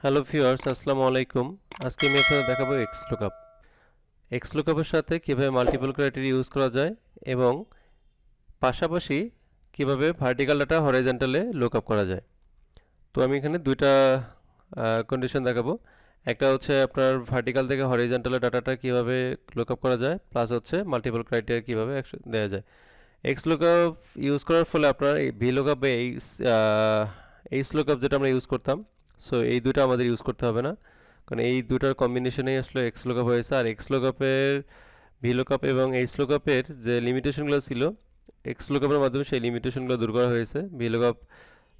Hello viewers, আসসালামু আলাইকুম। আজকে আমি আপনাদের দেখাবো এক্সলুকআপ। এক্সলুকআপের সাথে কিভাবে মাল্টিপল ক্রাইটেরিয়া ইউজ করা যায় এবং পাশাপাশি কিভাবে ভার্টিক্যাল ডাটা হরাইজন্টালে লুকআপ করা যায়। তো আমি এখানে দুইটা কন্ডিশন দেখাবো। একটা হচ্ছে আপনার ভার্টিক্যাল থেকে হরাইজন্টালে ডাটাটা কিভাবে লুকআপ করা যায়, প্লাস হচ্ছে মাল্টিপল ক্রাইটেরিয়া কিভাবে দেওয়া যায়। এক্সলুকআপ ইউজ করার ফলে আপনার এই ভিলুকআপ বা এইচ লুকআপ যেটা আমরা ইউজ করতাম, সো এই দুটো আমাদের ইউজ করতে হবে না, কারণ এই দুটার কম্বিনেশনেই আসলে এক্স লুকআপ হয়েছে। আর এক্স লুকআপের ভি লুকআপ এবং এইচ লুকআপের যে লিমিটেশনগুলো ছিল, এক্স লুকআপের মাধ্যমে সেই লিমিটেশনগুলো দূর করা হয়েছে। ভি লুকআপ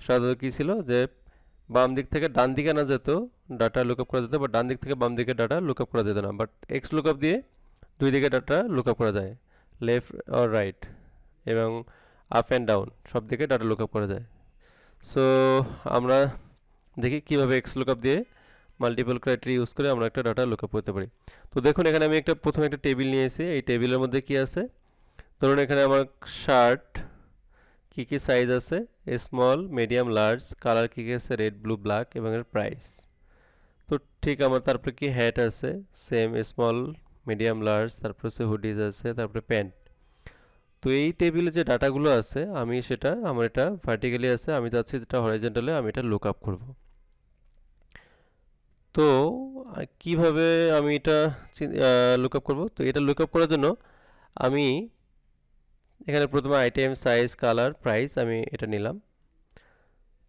সাধারণত কী ছিল, যে বাম দিক থেকে ডান দিকে না যেত ডাটা লুকআপ করা যেত, বা ডান দিক থেকে বাম দিকে ডাটা লুকআপ করা যেত না। বাট এক্স লুকআপ দিয়ে দুই দিকে ডাটা লুকআপ করা যায়, লেফট অর রাইট এবং আপ অ্যান্ড ডাউন সব দিকে ডাটা লুকআপ করা যায়। সো আমরা দেখি কীভাবে এক্স লুকআপ দিয়ে মাল্টিপল ক্রাইটেরিয়া ইউজ করে আমরা একটা ডাটা লুকআপ করতে পারি। তো দেখুন, এখানে আমি প্রথমে একটা টেবিল নিয়েছি। এই টেবিলের মধ্যে কি আছে, ধরুন এখানে আমার শার্ট কী কী সাইজ আছে, স্মল, মিডিয়াম, লার্জ, কালার কী কী আছে, রেড, ব্লু, ব্ল্যাক এবং এর প্রাইস। তো ঠিক আমার তারপরে কি হ্যাট আছে, সেম স্মল, মিডিয়াম, লার্জ, তারপর হচ্ছে হুডিজ আছে, তারপরে প্যান্ট। তো এই টেবিলে যে ডাটাগুলো আছে আমি সেটা, আমার এটা ভার্টিক্যালি আছে, আমি চাচ্ছি যেটা হরাইজন্টালে আমি এটা লুক আপ করবো। তো কিভাবে আমি এটা লুক আপ করবো, তো এটা লুক আপ করার জন্য আমি এখানে প্রথমে আইটেম, সাইজ, কালার, প্রাইস আমি এটা নিলাম।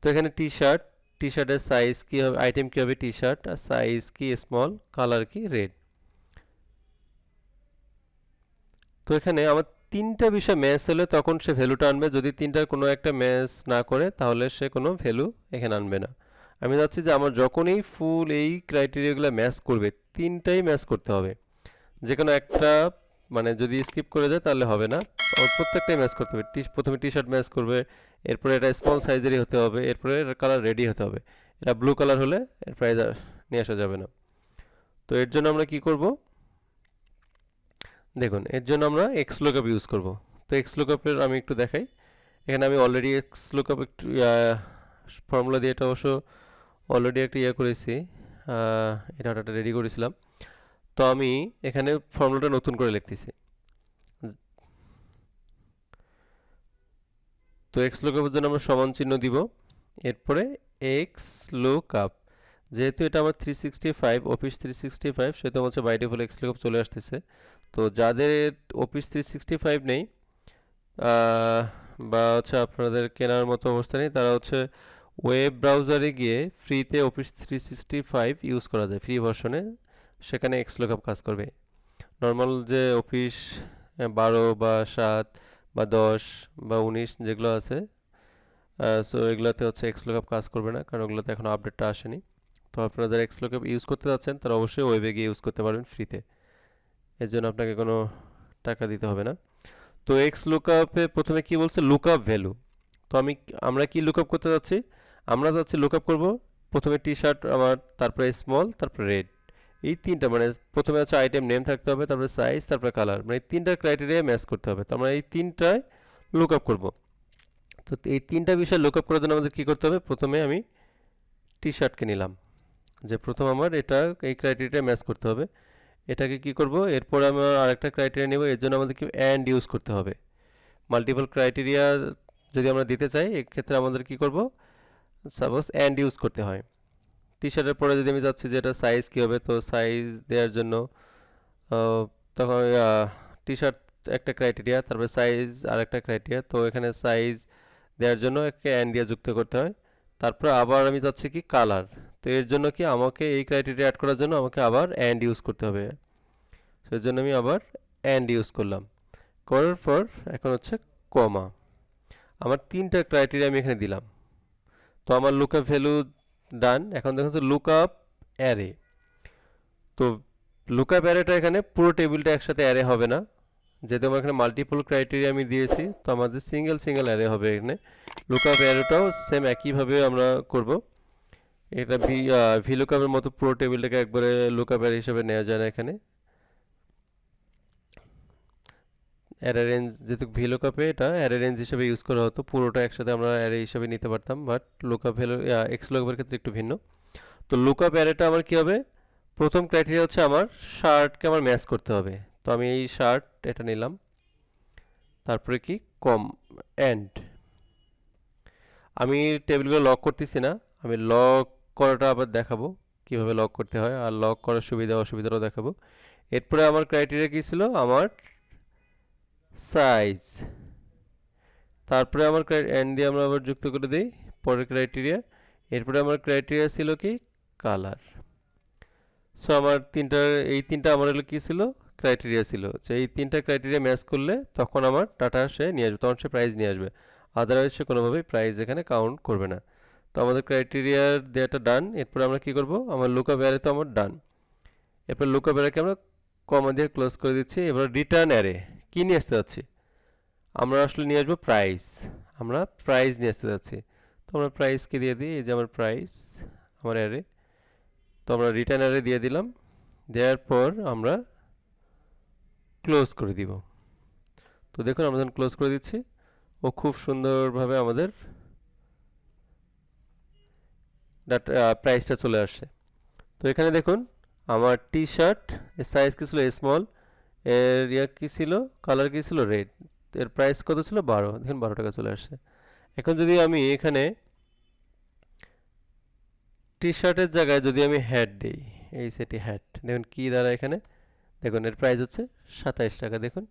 তো এখানে টি শার্ট, টি শার্টের সাইজ কী হবে, আইটেম কী হবে টি শার্ট, আর সাইজ কি স্মল, কালার কি রেড। তো এখানে আমার তিনটা বিষয় ম্যাচ হলে তখন সে ভ্যালুটা আনবে, যদি তিনটার কোনো একটা ম্যাচ না করে তাহলে সে কোনো ভ্যালু এখানে আনবে না। আমি চাচ্ছি যে আমার যখনই ফুল এই ক্রাইটেরিয়াগুলো ম্যাচ করবে, তিনটাই ম্যাচ করতে হবে। যে কোনো একটা মানে যদি স্কিপ করে যায় তাহলে হবে না, ওর প্রত্যেকটাই ম্যাচ করতে হবে। প্রথমে টি শার্ট ম্যাচ করবে, এরপরে এটা স্মল সাইজেরই হতে হবে, এরপরে এর কালার রেডি হতে হবে। এটা ব্লু কালার হলে এর প্রাইস নিয়ে আসা যাবে না। তো এর জন্য আমরা কি করব, দেখুন এর জন্য আমরা এক্স লুকআপ ইউজ করব। তো এক্স লুকআপের আমি একটু দেখাই। এখানে আমি অলরেডি এক্স লুকআপ একটু ফর্মুলা দিয়ে এটা অবশ্য অলরেডি একটা করেছি, এই ডাটাটা রেডি করেছিলাম। তো আমি এখানে ফর্মুলাটা নতুন করে লিখতেছি। তো এক্স লুকআপের জন্য আমরা সমান চিহ্ন দিব, এরপরে এক্স লুকআপ, যেহেতু এটা আমার 365 অফিস 365, সেহেতু আমার হচ্ছে বাই ডিফল্ট এক্স লুকআপ চলে আসতেছে। তো যাদের অফিস 365 নেই বা হচ্ছে আপনাদের কেনার মতো অবস্থা নেই, তারা হচ্ছে ওয়েব ব্রাউজারে গিয়ে ফ্রিতে অফিস 365 ইউজ করা যায়, ফ্রি ভার্সনে, সেখানে এক্স লুকআপ কাজ করবে। নর্মাল যে অফিস 12 বা 7 বা 10 বা 19 যেগুলো আছে, সো এগুলোতে হচ্ছে এক্স লুকআপ কাজ করবে না, কারণ ওগুলোতে এখনও আপডেটটা আসেনি। তো আপনারা যারা এক্স লুকআপ ইউজ করতে যাচ্ছেন তারা অবশ্যই ওয়েবে গিয়ে ইউজ করতে পারবেন ফ্রিতে, এর জন্য আপনাকে কোনো টাকা দিতে হবে না। তো এক্স লুকআপে প্রথমে কি বলছে, লুকআপ ভ্যালু। তো আমরা কি লুকআপ করতে যাচ্ছি, আমরা যাচ্ছি লুকআপ করব প্রথমে টি শার্ট আমার, তারপরে স্মল, তারপরে রেড, এই তিনটা, মানে প্রথমে হচ্ছে আইটেম নেম থাকতে হবে, তারপরে সাইজ, তারপরে কালার, মানে এই তিনটা ক্রাইটেরিয়া ম্যাচ করতে হবে। তো আমরা এই তিনটায় লুকআপ করব। তো এই তিনটা বিষয় লুকআপ করার জন্য আমাদের কী করতে হবে, প্রথমে আমি টি শার্টকে নিলাম, যে প্রথম আমার এটা এই ক্রাইটেরিয়া ম্যাচ করতে হবে। এটাকে কি করব, এরপর আমরা আরেকটা ক্রাইটেরিয়া নেব, এর জন্য আমাদের কি অ্যান্ড ইউজ করতে হবে। মাল্টিপল ক্রাইটেরিয়া যদি আমরা দিতে চাই, এক্ষেত্রে আমাদের কি করব, সাপোজ অ্যান্ড ইউজ করতে হয়। টি শার্টের পরে যদি আমি যাচ্ছি যে এটা সাইজ কী হবে, তো সাইজ দেওয়ার জন্য তখন টি শার্ট একটা ক্রাইটেরিয়া, তারপরে সাইজ আর একটা ক্রাইটেরিয়া। তো এখানে সাইজ দেওয়ার জন্য একে অ্যান্ড দিয়ে যুক্ত করতে হয়। তারপর আবার আমি যাচ্ছি কি কালার, তো এর জন্য কি আমাকে এই ক্রাইটেরিয়া অ্যাড করার জন্য আমাকে আবার অ্যান্ড ইউজ করতে হবে, সেই জন্য আমি আবার অ্যান্ড ইউজ করলাম। করার পর এখন হচ্ছে কমা, আমার তিনটা ক্রাইটেরিয়া আমি এখানে দিলাম। তো আমার লুকআপ ভ্যালু ডান। এখন দেখুন তো লুকআপ অ্যারে, তো লুকআপ অ্যারেটা এখানে পুরো টেবিলটা একসাথে অ্যারে হবে না, যেহেতু আমার এখানে মাল্টিপল ক্রাইটেরিয়া আমি দিয়েছি, তো আমাদের সিঙ্গেল সিঙ্গেল অ্যারে হবে এখানে। লুকআপ অ্যারেটাও সেম একইভাবে আমরা করব। এটা ভি লুকআপের মতো পুরো টেবিলটাকে একবারে লুকআপ অ্যারে হিসেবে নেওয়া যায় না। এখানে অ্যারে রেঞ্জ, যেহেতু ভি লুকআপে এটা অ্যারে রেঞ্জ হিসেবে ইউজ করা হতো, পুরোটা একসাথে আমরা অ্যারে হিসেবে নিতে পারতাম, বাট লুকআপ ভ্যালু এক্স লুকআপের ক্ষেত্রে একটু ভিন্ন। তো তো লুকআপ অ্যারেটা আমার কি হবে, প্রথম ক্রাইটেরিয়া হচ্ছে আমার শার্টকে আমার ম্যাচ করতে হবে। তো আমি এই শার্ট এটা নিলাম, তারপরে কি কম এন্ড, আমি টেবিলগুলো লক করতেছি না, আমি লক করাটা আবার দেখাবো কিভাবে লক করতে হয়, আর লক করার সুবিধা অসুবিধাটাও দেখাবো। এরপরে আমার ক্রাইটেরিয়া কী ছিল, আমার সাইজ, তারপরে আমার এন্ড দিয়ে আমরা আবার যুক্ত করে দিই পরের ক্রাইটেরিয়া। এরপরে আমার ক্রাইটেরিয়া ছিল কি কালার। সো আমার এই তিনটা আমার হলো কী ছিল, ক্রাইটেরিয়া ছিল, যে এই তিনটা ক্রাইটেরিয়া ম্যাচ করলে তখন আমার ডাটা সে নিয়ে আসবে, তখন সে প্রাইস নিয়ে আসবে, আদারওয়াইজ সে কোনোভাবেই প্রাইস এখানে কাউন্ট করবে না। তো আমাদের ক্রাইটেরিয়ার দেওয়াটা ডান। এরপরে আমরা কী করব, আমার লুকআপ অ্যারে তো আমার ডান। এরপর লুকআপ অ্যারেকে আমরা কমা দিয়ে ক্লোজ করে দিচ্ছি। এবার রিটার্ন অ্যারে কী নিয়ে আসতে যাচ্ছি, আমরা আসলে নিয়ে আসবো প্রাইস, আমরা প্রাইস নিয়ে আসতে যাচ্ছি। তো আমরা প্রাইসকে দিয়ে দিই, এই যে আমার প্রাইস আমার অ্যারে, তো আমরা রিটার্ন অ্যারে দিয়ে দিলাম। দেওয়ার পর আমরা ক্লোজ করে দিব। তো দেখুন আমরা যখন ক্লোজ করে দিচ্ছি, ও খুব সুন্দরভাবে আমাদের ডাটা প্রাইসটা চলে আসছে। তো এখানে দেখুন আমার টি শার্ট এর সাইজ কী ছিল স্মল, এর কী ছিল, কালার কী ছিল রেড, এর প্রাইস কত ছিল 12, দেখুন 12 টাকা চলে আসছে। এখন যদি আমি এখানে টি শার্টের জায়গায় যদি আমি হ্যাট দিই, এই সেটি হ্যাট, দেখুন কী দ্বারা এখানে, দেখুন এর প্রাইস হচ্ছে 27 টাকা, দেখুন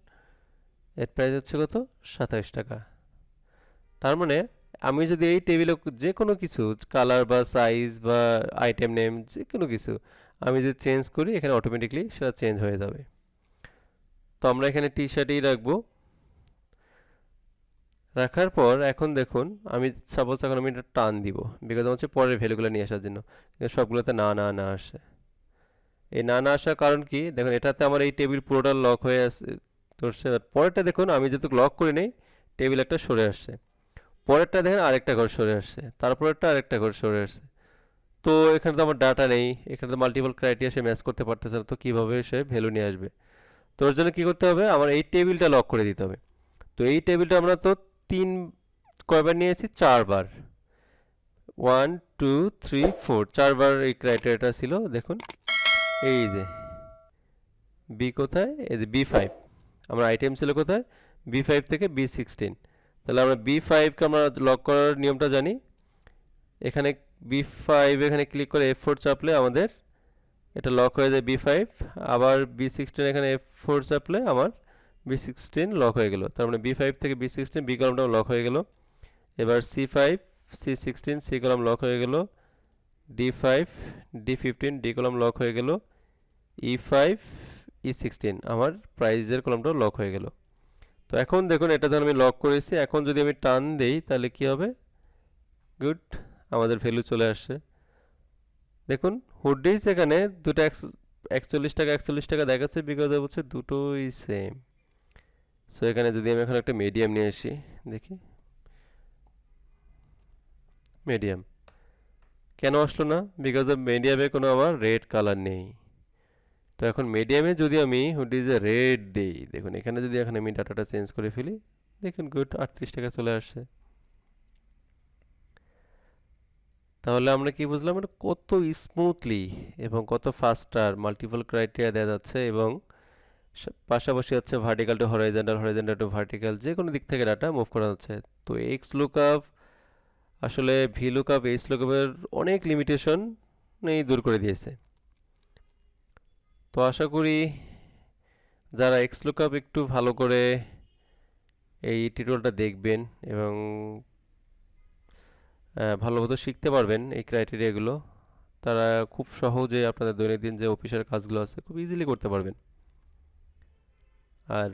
এর প্রাইস হচ্ছে কত 27 টাকা। তার মানে আমি যদি এই টেবিলে যে কোনো কিছু কালার বা সাইজ বা আইটেম নেম যে কোনো কিছু আমি যদি চেঞ্জ করি, এখানে অটোমেটিকলি সেটা চেঞ্জ হয়ে যাবে। তো আমরা এখানে টি শার্টই রাখবো। রাখার পর এখন দেখুন আমি সাপোজ এখন আমি এটা টান দিব, বিকজ হচ্ছে পরের ভ্যালুগুলো নিয়ে আসার জন্য, কিন্তু সবগুলোতে না না না আসে। এই না না আসার কারণ কি, দেখুন এটাতে আমার এই টেবিল পুরোটা লক হয়ে আসছে। তো পরেরটা দেখুন আমি যেহেতু লক করে নেই, টেবিল একটা সরে আসছে, পরেরটা দেখেন আরেকটা ঘর সরে আসছে, তারপরেরটা আরেকটা ঘর সরে আসছে। তো এখানে তো আমার ডাটা নেই, এখানে তো মাল্টিপল ক্রাইটেরিয়া সে ম্যাচ করতে পারতেছে না, তো কীভাবে সে ভ্যালু নিয়ে আসবে। তো ওর জন্য কী করতে হবে, আমার এই টেবিলটা লক করে দিতে হবে। তো এই টেবিলটা আমরা তো কয়বার নিয়েছি, 4বার, 1 2 3 4, 4বার এই ক্রাইটেরিয়াটা ছিল। দেখুন এই যে বি কোথায়, এই যে B5, আমার আইটেম ছিল কোথায়, B5 থেকে B16। তাহলে আমরা B5কে আমরা লক করার নিয়মটা জানি। এখানে B5 এখানে ক্লিক করে F4 চাপলে আমাদের এটা লক হয়ে যায় B5, আবার B16 এখানে F4 চাপলে আমার B16 লক হয়ে গেল। তার মানে B5 থেকে B16 বি কলামটাও লক হয়ে গেল। এবার C5 C16 C column lock হয়ে গেল, D5 D15 D column lock হয়ে গেল, E5 E16 আমার প্রাইজের কলামটাও লক হয়ে গেল। তো এখন দেখুন এটা যখন আমি লক করেছি, এখন যদি আমি টান দেই তাহলে কি হবে, গুড, আমাদের ভ্যালু চলে আসছে। দেখুন হুডিস এখানে দুটো 41 টাকা 41 টাকা দেখাচ্ছে, বিকজ হচ্ছে দুটোই সেম। সো এখানে যদি আমি এখন একটা মিডিয়াম নিয়ে আসি, দেখি মিডিয়াম কেন আসলো না, বিকজ অফ মিডিয়ামে কোনো আমার রেড কালার নেই। তো এখন মিডিয়ামে যদি আমি হুডিজে রেড দিই, দেখুন এখানে যদি এখন আমি ডাটাটা চেঞ্জ করে ফেলি, দেখুন গুড 38 টাকা চলে আসছে। তাহলে আমরা কি বুঝলাম, এটা কত স্মুথলি এবং কত ফাস্টার মাল্টিপল ক্রাইটেরিয়া দেওয়া যাচ্ছে, এবং পাশাপাশি হচ্ছে vertical to horizontal, horizontal to vertical, যে কোনো দিক থেকে ডাটা মুভ করা যাচ্ছে। তো এক্স লুকআপ আসলে ভি লুকআপ এইচ লুকআপের অনেক লিমিটেশন দূর করে দিয়েছে। তো আশা করি যারা এক্স লুকআপ একটু ভালো করে এই টিউটোরিয়ালটা দেখবেন এবং ভালোমতো শিখতে পারবেন এই ক্রাইটেরিয়াগুলো, তারা খুব সহজে আপনাদের দৈনন্দিন যে অফিসের কাজগুলো আছে খুব ইজিলি করতে পারবেন। আর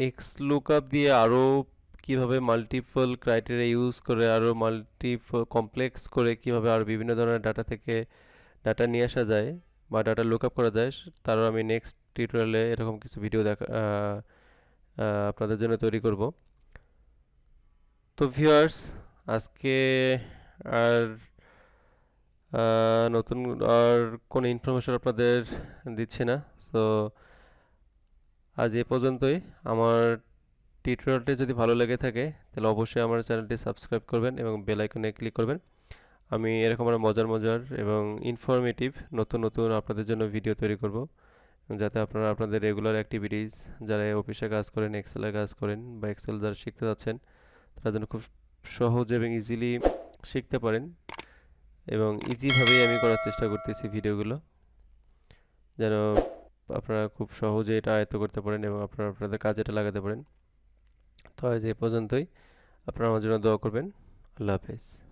এক্স লুকআপ দিয়ে আরও কীভাবে মাল্টিপল ক্রাইটেরিয়া ইউজ করে আরও কমপ্লেক্স করে কীভাবে আরও বিভিন্ন ধরনের ডাটা থেকে ডাটা নিয়ে আসা যায় বা ডাটা লুকআপ করা যায়, তারও আমি নেক্সট টিউটোরিয়ালে এরকম কিছু ভিডিও আপনাদের জন্য তৈরি করব। তো ভিউয়ার্স, আজকে আর নতুন আর কোনো ইনফরমেশন আপনাদের দিচ্ছি না। সো আজ এ পর্যন্তই। আমার টিউটোরিয়ালটি যদি ভালো লেগে থাকে তাহলে অবশ্যই আমার চ্যানেলটি সাবস্ক্রাইব করবেন এবং বেল আইকনে ক্লিক করবেন। আমি এরকম আরও মজার মজার এবং ইনফরমেটিভ নতুন নতুন আপনাদের জন্য ভিডিও তৈরি করব, যাতে আপনারা আপনাদের রেগুলার অ্যাক্টিভিটিস, যারা অফিসে কাজ করেন, এক্সেলে কাজ করেন বা এক্সেল যারা শিখতে যাচ্ছেন, তারা যেন খুব সহজ এবং ইজিলি শিখতে পারেন। এবং ইজিভাবেই আমি করার চেষ্টা করতেছি ভিডিওগুলো, যেন আপনারা খুব সহজে এটা আয়ত্ত করতে পারেন এবং আপনারা আপনাদের কাজে এটা লাগাতে পারেন। তো আজ এই পর্যন্তই। আপনারা আমার জন্য দোয়া করবেন। আল্লাহ হাফেজ।